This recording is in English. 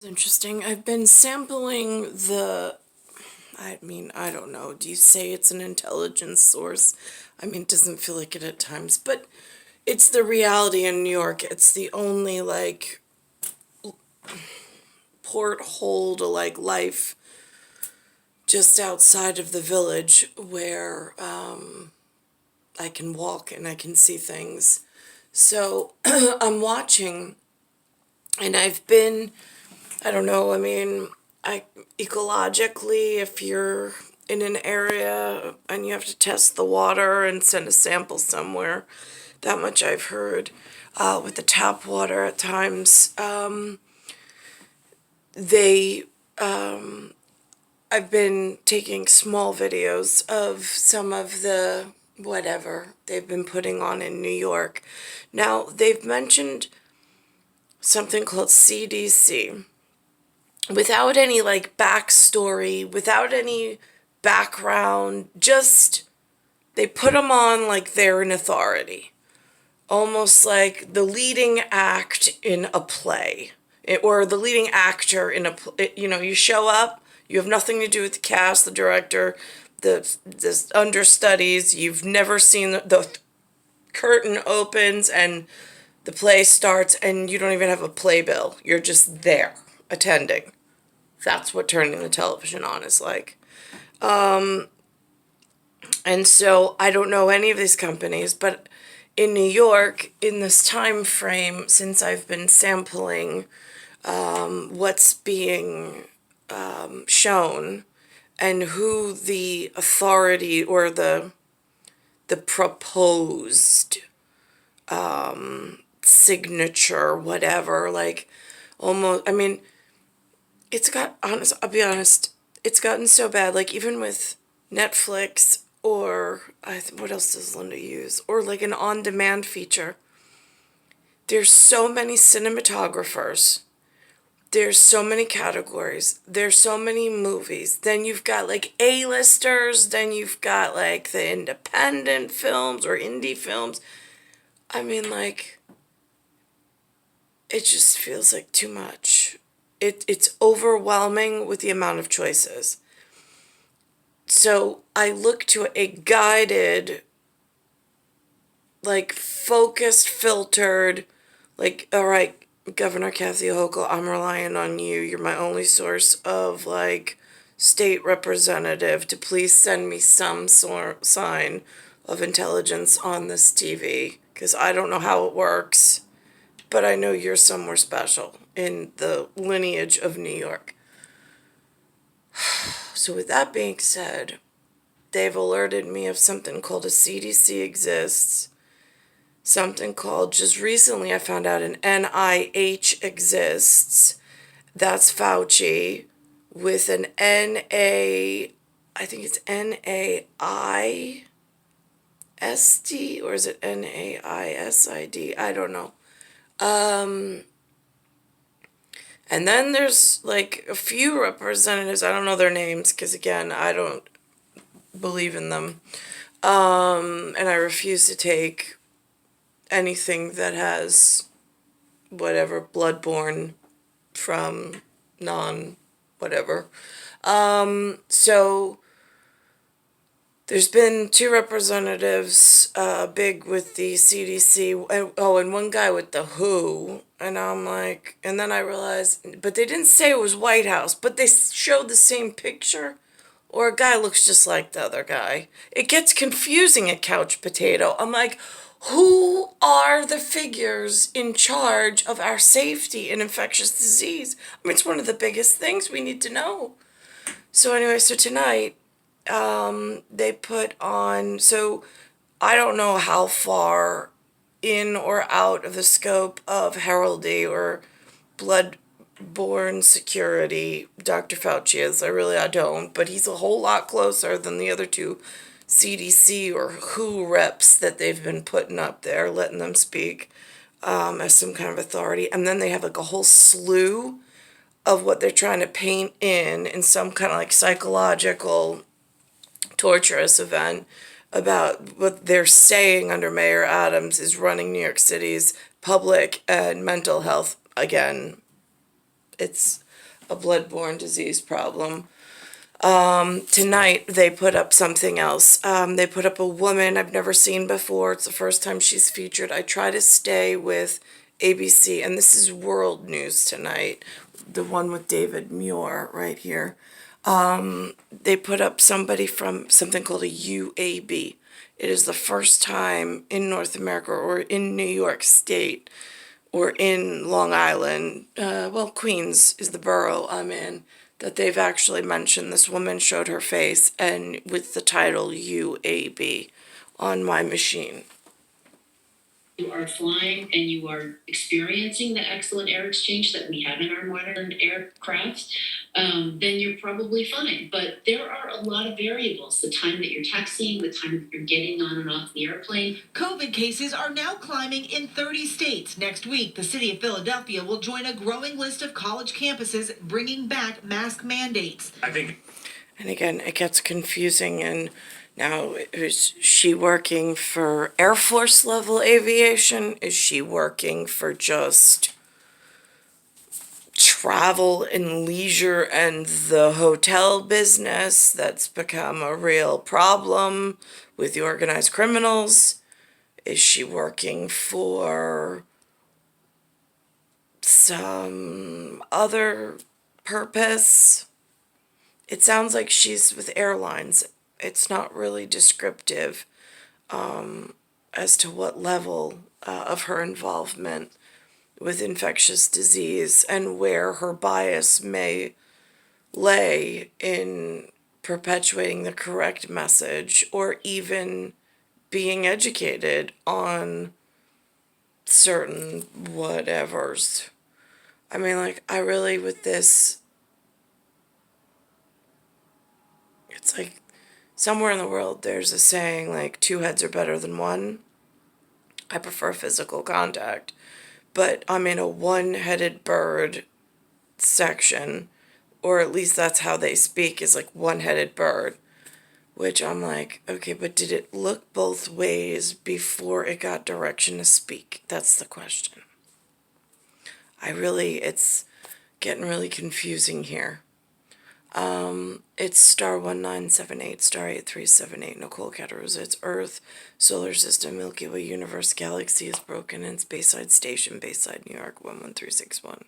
Interesting. I've been sampling I don't know. Do you say it's an intelligence source? It doesn't feel like it at times, but it's the reality in New York. It's the only, porthole to, life just outside of the village where I can walk and I can see things. So I'm watching, and I don't know, ecologically, if you're in an area and you have to test the water and send a sample somewhere, that much I've heard. With the tap water at times, they, I've been taking small videos of some of the whatever they've been putting on in New York. Now, they've mentioned something called CDC without any backstory, without any background, just they put them on like they're an authority, almost like the leading act in a play, or the leading actor in you show up, you have nothing to do with the cast, the director, the understudies, you've never seen the curtain opens and the play starts and you don't even have a playbill, you're just there attending. That's what turning the television on is like. And so I don't know any of these companies, but in New York, in this time frame, since I've been sampling what's being shown and who the authority or the proposed signature, whatever, almost, I'll be honest, it's gotten so bad, even with Netflix, or what else does Linda use? Or like an on-demand feature. There's so many cinematographers. There's so many categories. There's so many movies. Then you've got A-listers. Then you've got the independent films or indie films. It just feels like too much. It's overwhelming with the amount of choices. So I look to a guided, focused, filtered, all right, Governor Kathy Hochul, I'm relying on you. You're my only source of, state representative to please send me some sign of intelligence on this TV, because I don't know how it works, but I know you're somewhere special in the lineage of New York. So with that being said, they've alerted me of something called a CDC exists, something called, just recently I found out, an NIH exists. That's Fauci, with an I think it's NAISD, or is it NAISID? I don't know. And then there's a few representatives, I don't know their names because again, I don't believe in them. And I refuse to take anything that has whatever bloodborne from whatever. So there's been two representatives, big with the CDC, and one guy with the WHO, and I'm like, and then I realized, but they didn't say it was White House, but they showed the same picture, or a guy looks just like the other guy. It gets confusing at Couch Potato. I'm like, who are the figures in charge of our safety in infectious disease? It's one of the biggest things we need to know. So anyway, so tonight, they put on, so I don't know how far in or out of the scope of heraldry or bloodborne security Dr. Fauci is. I don't, but he's a whole lot closer than the other two CDC or WHO reps that they've been putting up there, letting them speak as some kind of authority. And then they have a whole slew of what they're trying to paint in some kind of psychological torturous event about what they're saying under Mayor Adams is running New York City's public and mental health. Again, it's a bloodborne disease problem. Tonight they put up something else. They put up a woman I've never seen before. It's the first time she's featured. I try to stay with ABC, and this is world news tonight. The one with David Muir right here. They put up somebody from something called a UAB. It is the first time in North America or in New York State or in Long Island, well, Queens is the borough I'm in, that they've actually mentioned this woman showed her face and with the title UAB on my machine. You are flying and you are experiencing the excellent air exchange that we have in our modern aircraft, then you're probably fine. But there are a lot of variables: the time that you're taxiing, the time that you're getting on and off the airplane. COVID cases are now climbing in 30 states. Next week, the city of Philadelphia will join a growing list of college campuses bringing back mask mandates. And again, it gets confusing. And now, is she working for Air Force level aviation? Is she working for just travel and leisure and the hotel business that's become a real problem with the organized criminals? Is she working for some other purpose? It sounds like she's with airlines. It's not really descriptive as to what level of her involvement with infectious disease and where her bias may lay in perpetuating the correct message or even being educated on certain whatevers. I mean, like, I really, with this, it's like somewhere in the world there's a saying like two heads are better than one. I prefer physical contact, but I'm in a one-headed bird section, or at least that's how they speak, is like one-headed bird, which I'm like, okay, but did it look both ways before it got direction to speak? That's the question. It's getting really confusing here. It's star 1978, star 8378, Nicole Cataruzza. It's Earth, Solar System, Milky Way, Universe, Galaxy is broken, and it's Bayside Station, Bayside, New York, 11361.